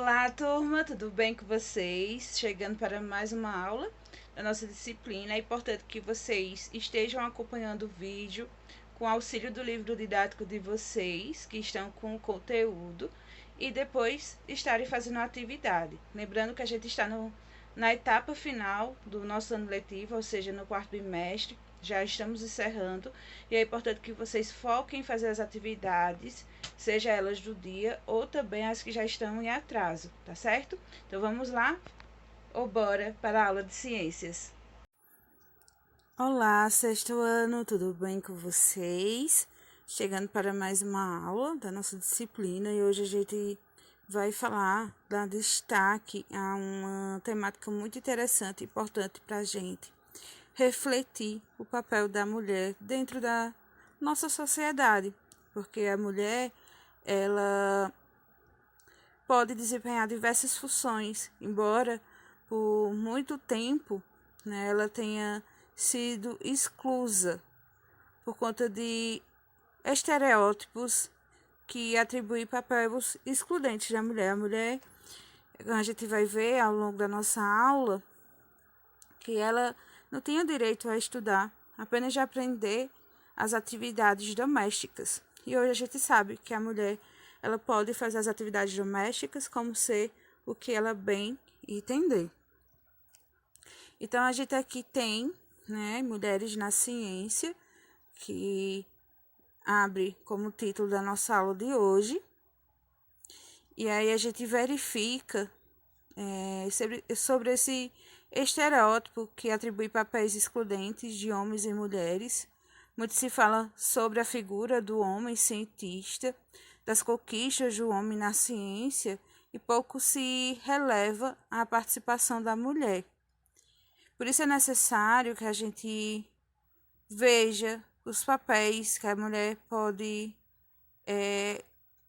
Olá, turma, tudo bem com vocês? Chegando para mais uma aula da nossa disciplina. É importante que vocês estejam acompanhando o vídeo com auxílio do livro didático de vocês, que estão com o conteúdo, e depois estarem fazendo a atividade. Lembrando que a gente está na etapa final do nosso ano letivo, ou seja, no quarto bimestre. Já estamos encerrando e é importante que vocês foquem em fazer as atividades, seja elas do dia ou também as que já estão em atraso, tá certo? Então vamos lá ou bora para a aula de ciências. Olá, sexto ano, tudo bem com vocês? Chegando para mais uma aula da nossa disciplina e hoje a gente vai dar destaque a uma temática muito interessante e importante para a gente refletir o papel da mulher dentro da nossa sociedade, porque a mulher, ela pode desempenhar diversas funções, embora por muito tempo, né, ela tenha sido exclusa por conta de estereótipos que atribuem papéis excludentes da mulher. A mulher, a gente vai ver ao longo da nossa aula, que ela não tinha direito a estudar, apenas de aprender as atividades domésticas. E hoje a gente sabe que a mulher, ela pode fazer as atividades domésticas como ser o que ela bem entender. Então, a gente aqui tem, né, Mulheres na Ciência, que abre como título da nossa aula de hoje. E aí a gente verifica sobre esse estereótipo que atribui papéis excludentes de homens e mulheres. Muito se fala sobre a figura do homem cientista, das conquistas do homem na ciência, e pouco se releva a participação da mulher. Por isso é necessário que a gente veja os papéis que a mulher pode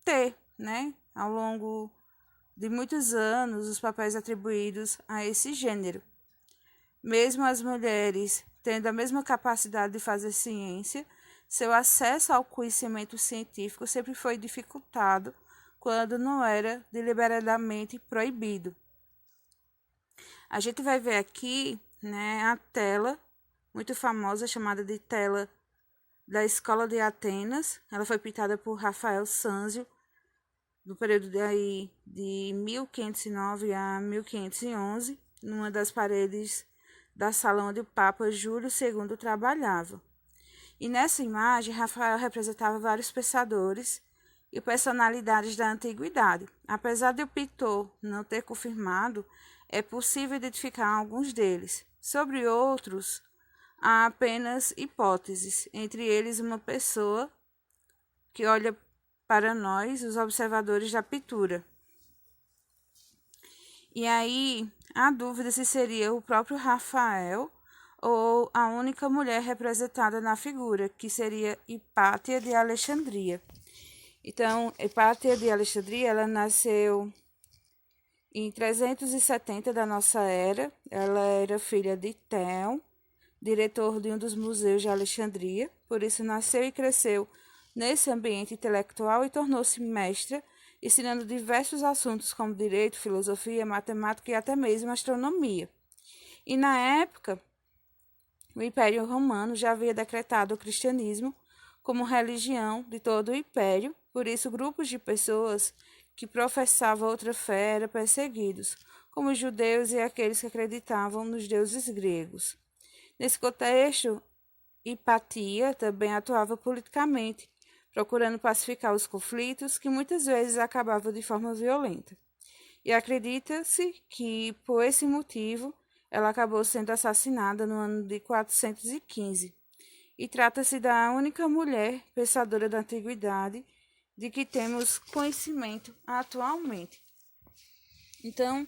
ter, né, ao longo de muitos anos, os papéis atribuídos a esse gênero. Mesmo as mulheres tendo a mesma capacidade de fazer ciência, seu acesso ao conhecimento científico sempre foi dificultado quando não era deliberadamente proibido. A gente vai ver aqui, né, a tela muito famosa chamada de tela da Escola de Atenas. Ela foi pintada por Rafael Sanzio no período de 1509 a 1511, numa das paredes da sala onde o Papa Júlio II trabalhava. E nessa imagem, Rafael representava vários pensadores e personalidades da antiguidade. Apesar de o pintor não ter confirmado, é possível identificar alguns deles. Sobre outros, há apenas hipóteses, entre eles uma pessoa que olha para nós, os observadores da pintura. E aí, há dúvida se seria o próprio Rafael ou a única mulher representada na figura, que seria Hipátia de Alexandria. Então, Hipátia de Alexandria, ela nasceu em 370 da nossa era. Ela era filha de Theon, diretor de um dos museus de Alexandria, por isso nasceu e cresceu nesse ambiente intelectual e tornou-se mestra, ensinando diversos assuntos como direito, filosofia, matemática e até mesmo astronomia. E na época, o Império Romano já havia decretado o cristianismo como religião de todo o império, por isso grupos de pessoas que professavam outra fé eram perseguidos, como os judeus e aqueles que acreditavam nos deuses gregos. Nesse contexto, Hipatia também atuava politicamente, procurando pacificar os conflitos que muitas vezes acabavam de forma violenta. E acredita-se que, por esse motivo, ela acabou sendo assassinada no ano de 415. E trata-se da única mulher pensadora da antiguidade de que temos conhecimento atualmente. Então,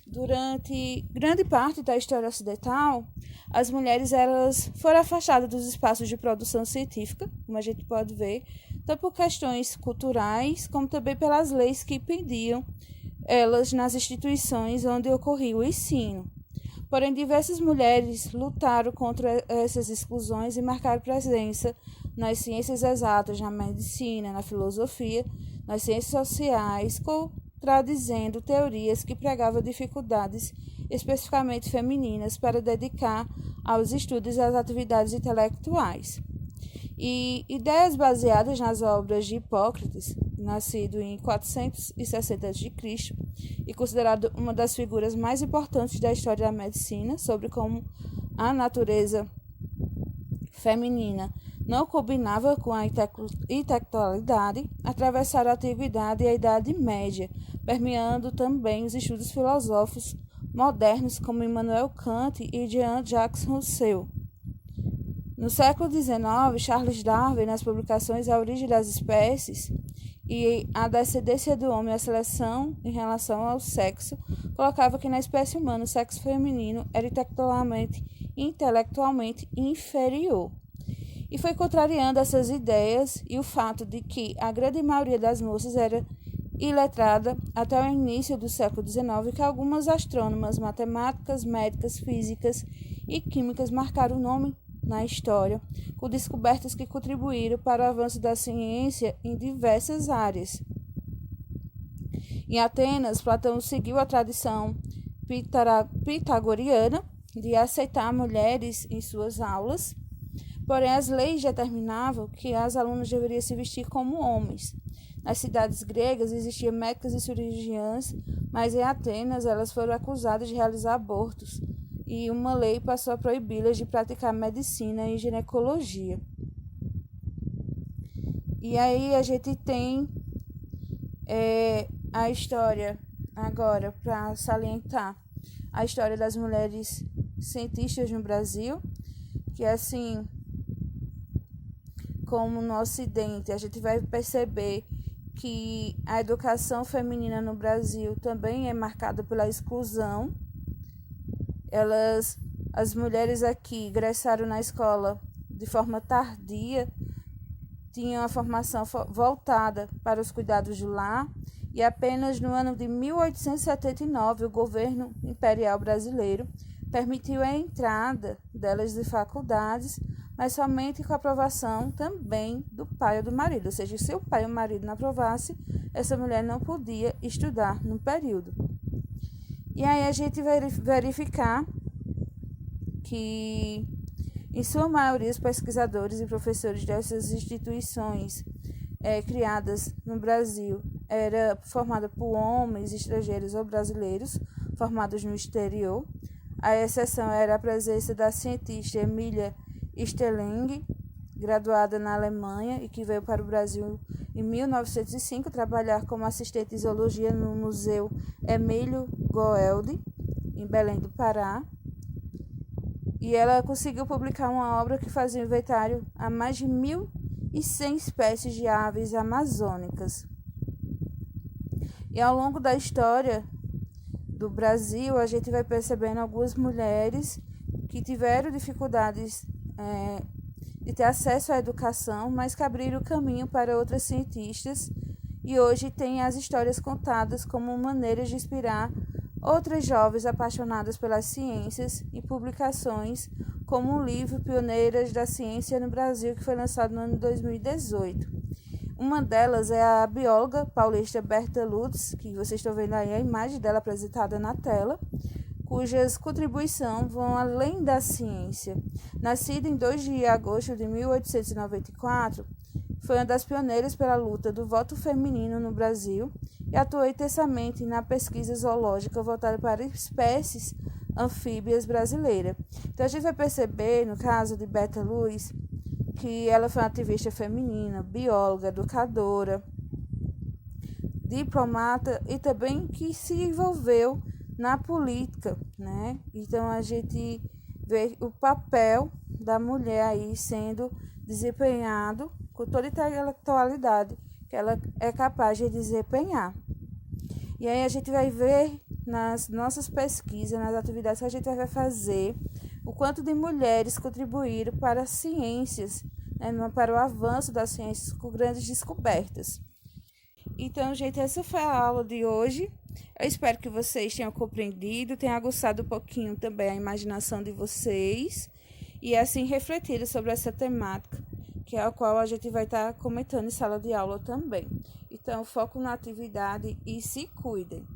durante grande parte da história ocidental, as mulheres elas foram afastadas dos espaços de produção científica, como a gente pode ver, tanto por questões culturais, como também pelas leis que impediam elas nas instituições onde ocorria o ensino. Porém, diversas mulheres lutaram contra essas exclusões e marcaram presença nas ciências exatas, na medicina, na filosofia, nas ciências sociais, contradizendo teorias que pregavam dificuldades especificamente femininas para dedicar aos estudos e às atividades intelectuais. E ideias baseadas nas obras de Hipócrates, nascido em 460 a.C. e considerado uma das figuras mais importantes da história da medicina, sobre como a natureza feminina não combinava com a intelectualidade, atravessaram a Antiguidade e a Idade Média, permeando também os estudos filosóficos modernos como Immanuel Kant e Jean-Jacques Rousseau. No século XIX, Charles Darwin, nas publicações A Origem das Espécies e A Descendência do Homem e a Seleção em relação ao sexo, colocava que na espécie humana o sexo feminino era intelectualmente inferior. E foi contrariando essas ideias e o fato de que a grande maioria das moças era iletrada até o início do século XIX, que algumas astrônomas, matemáticas, médicas, físicas e químicas marcaram o nome na história, com descobertas que contribuíram para o avanço da ciência em diversas áreas. Em Atenas, Platão seguiu a tradição pitagoriana de aceitar mulheres em suas aulas, porém as leis determinavam que as alunas deveriam se vestir como homens. Nas cidades gregas existiam médicas e cirurgiãs, mas em Atenas elas foram acusadas de realizar abortos, e uma lei passou a proibi-las de praticar medicina e ginecologia. E aí a gente tem a história, agora, para salientar, a história das mulheres cientistas no Brasil, que assim, como no Ocidente, a gente vai perceber que a educação feminina no Brasil também é marcada pela exclusão. As mulheres aqui ingressaram na escola de forma tardia, tinham a formação voltada para os cuidados do lar, e apenas no ano de 1879 o governo imperial brasileiro permitiu a entrada delas de faculdades, mas somente com a aprovação também do pai ou do marido. Ou seja, se o pai ou o marido não aprovasse, essa mulher não podia estudar no período. E aí a gente vai verificar que, em sua maioria, os pesquisadores e professores dessas instituições criadas no Brasil era formada por homens estrangeiros ou brasileiros formados no exterior. A exceção era a presença da cientista Emília Sterling, graduada na Alemanha e que veio para o Brasil em 1905 trabalhar como assistente de zoologia no Museu Emílio Goeldi, em Belém do Pará. E ela conseguiu publicar uma obra que fazia inventário a mais de 1.100 espécies de aves amazônicas. E ao longo da história do Brasil, a gente vai percebendo algumas mulheres que tiveram dificuldades de ter acesso à educação, mas que abriram o caminho para outras cientistas, e hoje tem as histórias contadas como maneiras de inspirar outras jovens apaixonadas pelas ciências e publicações, como o livro Pioneiras da Ciência no Brasil, que foi lançado no ano de 2018. Uma delas é a bióloga paulista Berta Lutz, que vocês estão vendo aí a imagem dela apresentada na tela, cujas contribuições vão além da ciência. Nascida em 2 de agosto de 1894, foi uma das pioneiras pela luta do voto feminino no Brasil e atuou intensamente na pesquisa zoológica voltada para espécies anfíbias brasileiras. Então a gente vai perceber, no caso de Berta Lutz, que ela foi uma ativista feminina, bióloga, educadora, diplomata e também que se envolveu na política, né? Então a gente vê o papel da mulher aí sendo desempenhado com toda a intelectualidade que ela é capaz de desempenhar. E aí a gente vai ver nas nossas pesquisas, nas atividades que a gente vai fazer, o quanto de mulheres contribuíram para as ciências, né, para o avanço das ciências com grandes descobertas. Então, gente, essa foi a aula de hoje. Eu espero que vocês tenham compreendido, tenham aguçado um pouquinho também a imaginação de vocês e assim refletido sobre essa temática que é a qual a gente vai estar comentando em sala de aula também. Então, foco na atividade e se cuidem.